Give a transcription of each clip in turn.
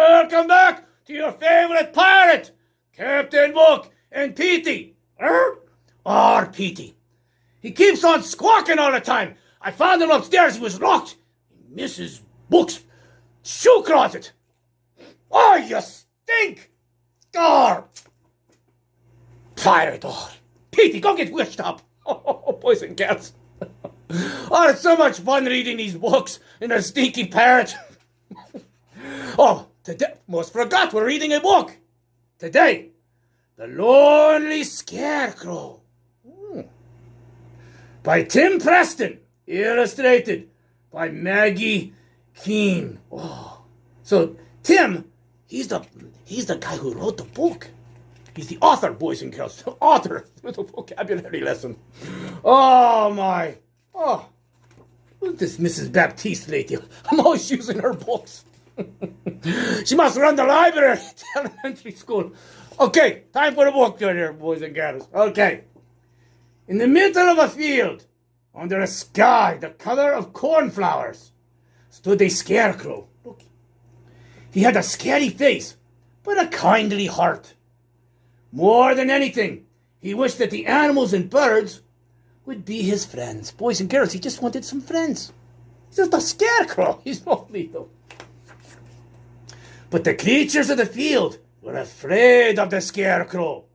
Welcome back to your favorite pirate, Captain Book and Petey. Petey. He keeps on squawking all the time. I found him upstairs. He was locked in Mrs. Book's shoe closet. Oh, you stink! Oh, pirate. Oh, Petey, go get wished up. Oh, boys and girls. Oh, it's so much fun reading these books and a stinky parrot. Oh, today, almost forgot we're reading a book. Today, The Lonely Scarecrow. By Tim Preston, illustrated by Maggie Keene. Oh, so Tim, he's the guy who wrote the book. He's the author, boys and girls. The author with a vocabulary lesson. Oh, my. Oh, who's this Mrs. Baptiste lady? I'm always using her books. She must run the library at elementary school. Okay, time for the book here, boys and girls. Okay. In the middle of a field, under a sky the color of cornflowers, stood a scarecrow. Look. He had a scary face, but a kindly heart. More than anything, he wished that the animals and birds would be his friends. Boys and girls, he just wanted some friends. He's just a scarecrow. He's lonely, though. But the creatures of the field were afraid of the scarecrow.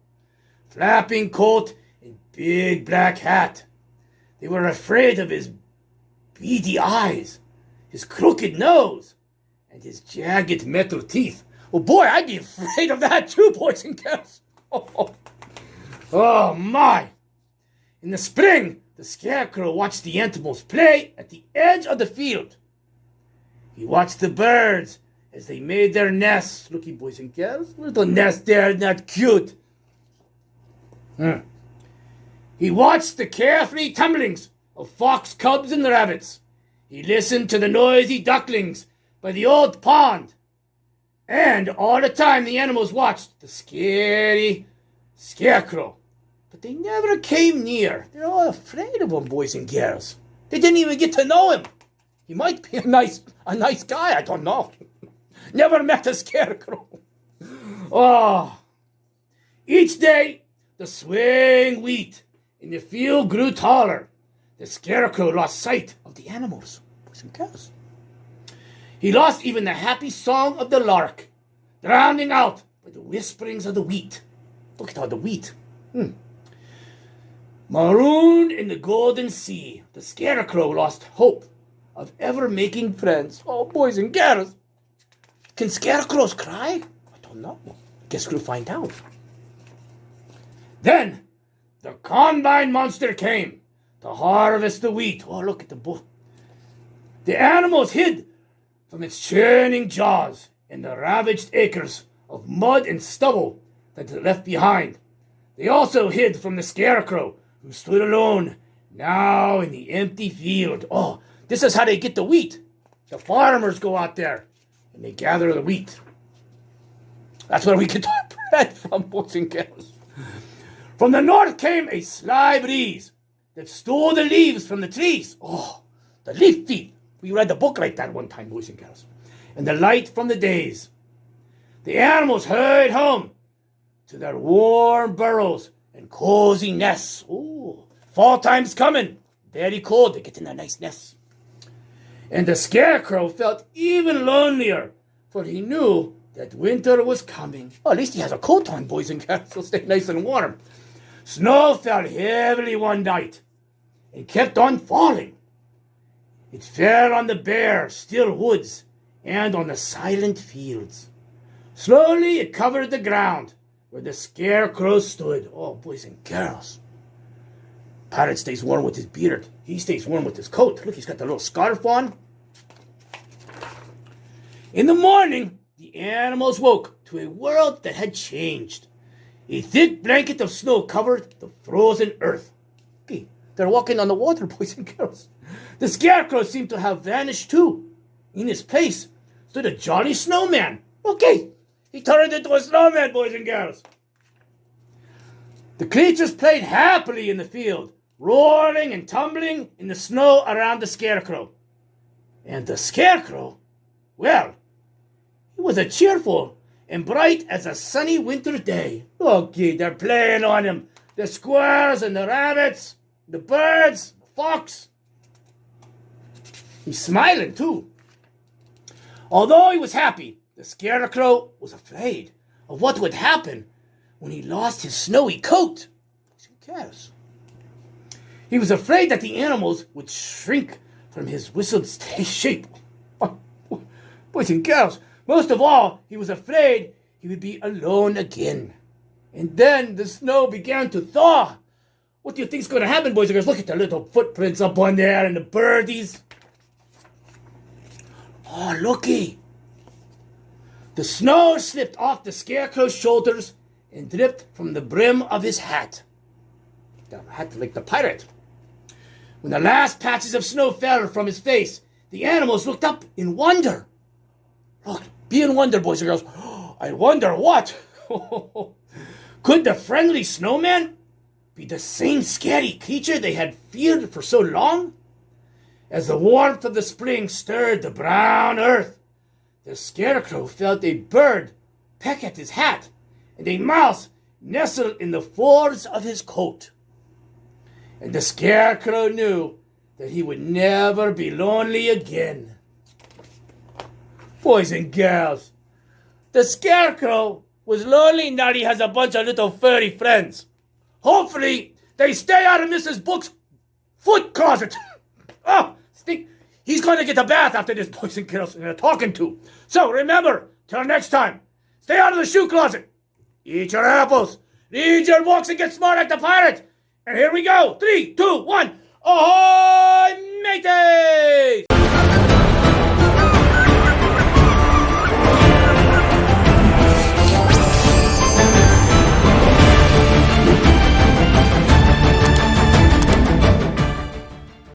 Flapping coat and big black hat. They were afraid of his beady eyes, his crooked nose, and his jagged metal teeth. Oh boy, I'd be afraid of that too, boys and girls. Oh my. In the spring, the scarecrow watched the animals play at the edge of the field. He watched the birds as they made their nests. Looky, boys and girls, little nest there, not cute. He watched the carefree tumblings of fox cubs and rabbits. He listened to the noisy ducklings by the old pond. And all the time the animals watched the scary scarecrow. But they never came near. They're all afraid of him, boys and girls. They didn't even get to know him. He might be a nice guy, I don't know. Never met a scarecrow. Oh. Each day, the swaying wheat in the field grew taller. The scarecrow lost sight of the animals, boys and girls. He lost even the happy song of the lark, drowning out by the whisperings of the wheat. Look at all the wheat. Marooned in the golden sea, the scarecrow lost hope of ever making friends. Oh, boys and girls. Can scarecrows cry? I don't know. Guess we'll find out. Then the combine monster came to harvest the wheat. Oh, look at the book. The animals hid from its churning jaws in the ravaged acres of mud and stubble that it left behind. They also hid from the scarecrow, who stood alone, now in the empty field. Oh, this is how they get the wheat. The farmers go out there and they gather the wheat. That's where we get our bread from, boys and girls. From the north came a sly breeze that stole the leaves from the trees. Oh, the leaf thief. We read the book like that one time, boys and girls. And the light from the days. The animals hurried home to their warm burrows and cozy nests. Oh, fall time's coming. Very cold. They get in their nice nests. And the scarecrow felt even lonelier, for he knew that winter was coming. Oh, at least he has a coat on, boys and girls, so stay nice and warm. Snow fell heavily one night and kept on falling. It fell on the bare, still woods and on the silent fields. Slowly it covered the ground where the scarecrow stood. Oh, boys and girls. Pirate stays warm with his beard. He stays warm with his coat. Look, he's got the little scarf on. In the morning, the animals woke to a world that had changed. A thick blanket of snow covered the frozen earth. Okay, they're walking on the water, boys and girls. The scarecrow seemed to have vanished too. In his place stood a jolly snowman. Okay, he turned into a snowman, boys and girls. The creatures played happily in the field, roaring and tumbling in the snow around the scarecrow. And the scarecrow, well, he was as cheerful and bright as a sunny winter day. Okay, they're playing on him. The squirrels and the rabbits, the birds, the fox. He's smiling too. Although he was happy, the Scarecrow was afraid of what would happen when he lost his snowy coat. Who cares? He was afraid that the animals would shrink from his whistled shape. Boys and girls, most of all, he was afraid he would be alone again. And then the snow began to thaw. What do you think's going to happen, boys and girls? Look at the little footprints up on there and the birdies. Oh, looky. The snow slipped off the Scarecrow's shoulders and dripped from the brim of his hat. The hat like the pirate. When the last patches of snow fell from his face, the animals looked up in wonder. Look, be in wonder, boys and girls. I wonder what? Could the friendly snowman be the same scary creature they had feared for so long? As the warmth of the spring stirred the brown earth, the Scarecrow felt a bird peck at his hat and a mouse nestle in the folds of his coat. And the Scarecrow knew that he would never be lonely again. Boys and girls, the Scarecrow was lonely now he has a bunch of little furry friends. Hopefully, they stay out of Mrs. Book's foot closet. Oh, he's going to get a bath after this, boys and girls, and they're talking to. So remember, till next time, stay out of the shoe closet. Eat your apples. Read your books and get smart like the pirate. And here we go. 3, 2, 1. Ahoy, mateys!